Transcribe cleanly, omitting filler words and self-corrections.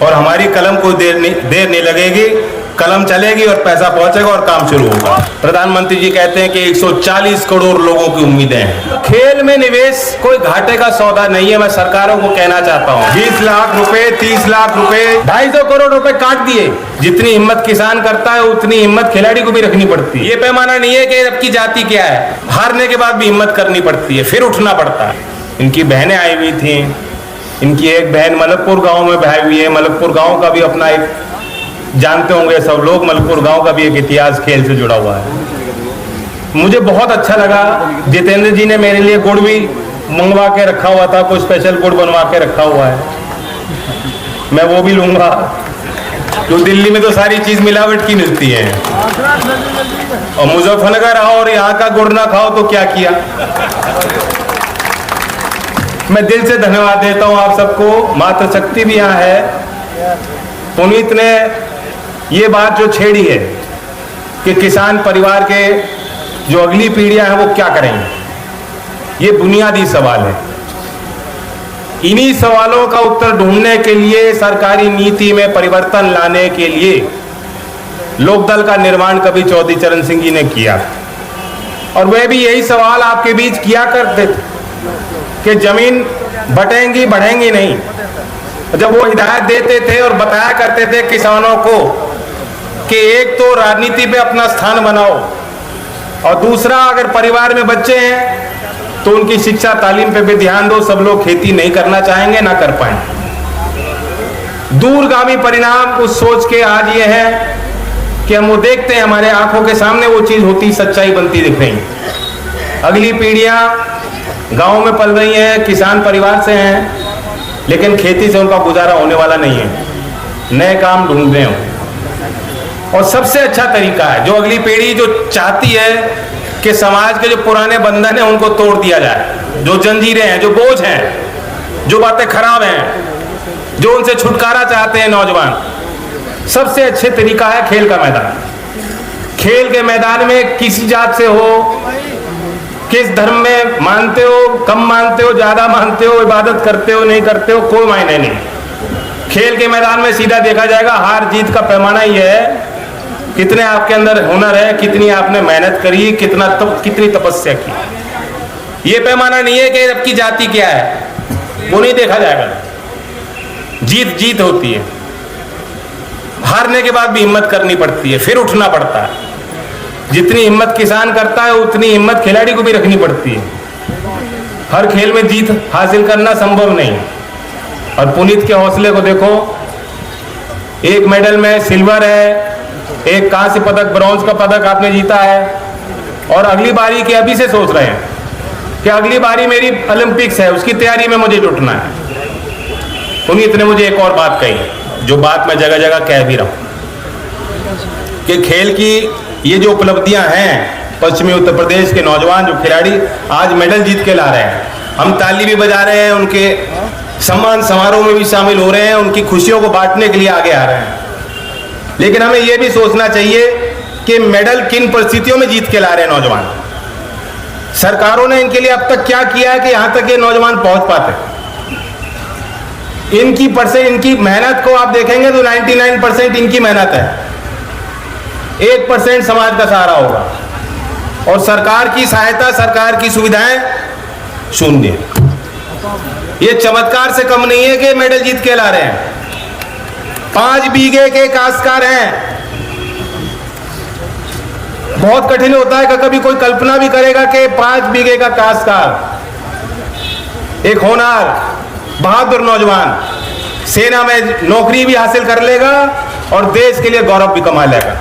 और हमारी कलम को देर नहीं लगेगी, कलम चलेगी और पैसा पहुंचेगा और काम शुरू होगा। प्रधानमंत्री जी कहते हैं कि 140 करोड़ लोगों की उम्मीदें हैं। खेल में निवेश कोई घाटे का सौदा नहीं है। मैं सरकारों को कहना चाहता हूँ, 20 लाख रुपए, 30 लाख रुपए, 250 करोड़ रुपए काट दिए। जितनी हिम्मत किसान करता है उतनी हिम्मत खिलाड़ी को भी रखनी पड़ती है। ये पैमाना नहीं है कि आपकी जाति क्या है, हारने के बाद भी हिम्मत करनी पड़ती है, फिर उठना पड़ता है। इनकी बहनें आई हुई थी, इनकी एक बहन मलकपुर गांव में भाई हुई है। मलकपुर गांव का भी अपना एक, जानते होंगे सब लोग, मलकपुर गांव का भी एक इतिहास खेल से जुड़ा हुआ है। मुझे बहुत अच्छा लगा, जितेंद्र जी ने मेरे लिए गुड़ भी मंगवा के रखा हुआ था, कोई स्पेशल गुड़ बनवा के रखा हुआ है, मैं वो भी लूंगा। तो दिल्ली में तो सारी चीज मिलावट की मिलती है, और मुजफ्फरनगर आओ और यहाँ का गुड़ ना खाओ तो क्या किया। मैं दिल से धन्यवाद देता हूँ आप सबको। मातृशक्ति भी यहाँ है। पुनीत ने ये बात जो छेड़ी है कि किसान परिवार के जो अगली पीढ़ियां हैं वो क्या करेंगे, ये बुनियादी सवाल है। इन्हीं सवालों का उत्तर ढूंढने के लिए, सरकारी नीति में परिवर्तन लाने के लिए लोकदल का निर्माण कवि चौधरी चरण सिंह जी ने किया, और वह भी यही सवाल आपके बीच किया करते थे कि जमीन बटेंगी बढ़ेंगी नहीं। जब वो हिदायत देते थे और बताया करते थे किसानों को कि एक तो राजनीति पे अपना स्थान बनाओ, और दूसरा अगर परिवार में बच्चे हैं तो उनकी शिक्षा तालीम पे भी ध्यान दो। सब लोग खेती नहीं करना चाहेंगे, ना कर पाएंगे। दूरगामी परिणाम उस सोच के आज ये है कि हम वो देखते हैं, हमारे आंखों के सामने वो चीज होती, सच्चाई बनती दिख रही। अगली पीढ़ियां गांव में पल रही हैं, किसान परिवार से हैं, लेकिन खेती से उनका गुजारा होने वाला नहीं है, नए काम ढूंढ रहे हो। और सबसे अच्छा तरीका है, जो अगली पीढ़ी जो चाहती है कि समाज के जो पुराने बंधन हैं उनको तोड़ दिया जाए, जो जंजीरें हैं, जो बोझ हैं, जो बातें खराब हैं, जो उनसे छुटकारा चाहते हैं नौजवान, सबसे अच्छे तरीका है खेल का मैदान। खेल के मैदान में किसी जात से हो, किस धर्म में मानते हो, कम मानते हो, ज्यादा मानते हो, इबादत करते हो, नहीं करते हो, कोई मायने नहीं। खेल के मैदान में सीधा देखा जाएगा, हार जीत का पैमाना ये है कितने आपके अंदर हुनर है, कितनी आपने मेहनत करी, कितनी तपस्या की। ये पैमाना नहीं है कि आपकी जाति क्या है, वो नहीं देखा जाएगा। जीत जीत होती है, हारने के बाद भी हिम्मत करनी पड़ती है, फिर उठना पड़ता है। जितनी हिम्मत किसान करता है उतनी हिम्मत खिलाड़ी को भी रखनी पड़ती है। हर खेल में जीत हासिल करना संभव नहीं। और पुनीत के हौसले को देखो, एक मेडल में सिल्वर है, एक कांस्य पदक, ब्रॉन्ज का पदक आपने जीता है, और अगली बारी की अभी से सोच रहे हैं कि अगली बारी मेरी ओलंपिक्स है, उसकी तैयारी में मुझे जुटना है। पुनीत ने मुझे एक और बात कही, जो बात मैं जगह जगह कह भी रहा हूं, कि खेल की ये जो उपलब्धियां हैं, पश्चिमी उत्तर प्रदेश के नौजवान जो खिलाड़ी आज मेडल जीत के ला रहे हैं, हम ताली भी बजा रहे हैं, उनके सम्मान समारोह में भी शामिल हो रहे हैं, उनकी खुशियों को बांटने के लिए आगे आ रहे हैं। लेकिन हमें यह भी सोचना चाहिए कि मेडल किन परिस्थितियों में जीत के ला रहे हैं नौजवान। सरकारों ने इनके लिए अब तक क्या किया है कि यहां तक ये नौजवान पहुंच पाते। इनकी मेहनत को आप देखेंगे तो 99% इनकी मेहनत है, 1% समाज का सहारा होगा, और सरकार की सहायता, सरकार की सुविधाएं शून्य। ये चमत्कार से कम नहीं है कि मेडल जीत के ला रहे हैं। 5 बीघे के काश्तकार हैं। बहुत कठिन होता है कि कभी कोई कल्पना भी करेगा कि 5 बीघे का काश्तकार, एक होनहार बहादुर नौजवान, सेना में नौकरी भी हासिल कर लेगा और देश के लिए गौरव भी कमा लेगा।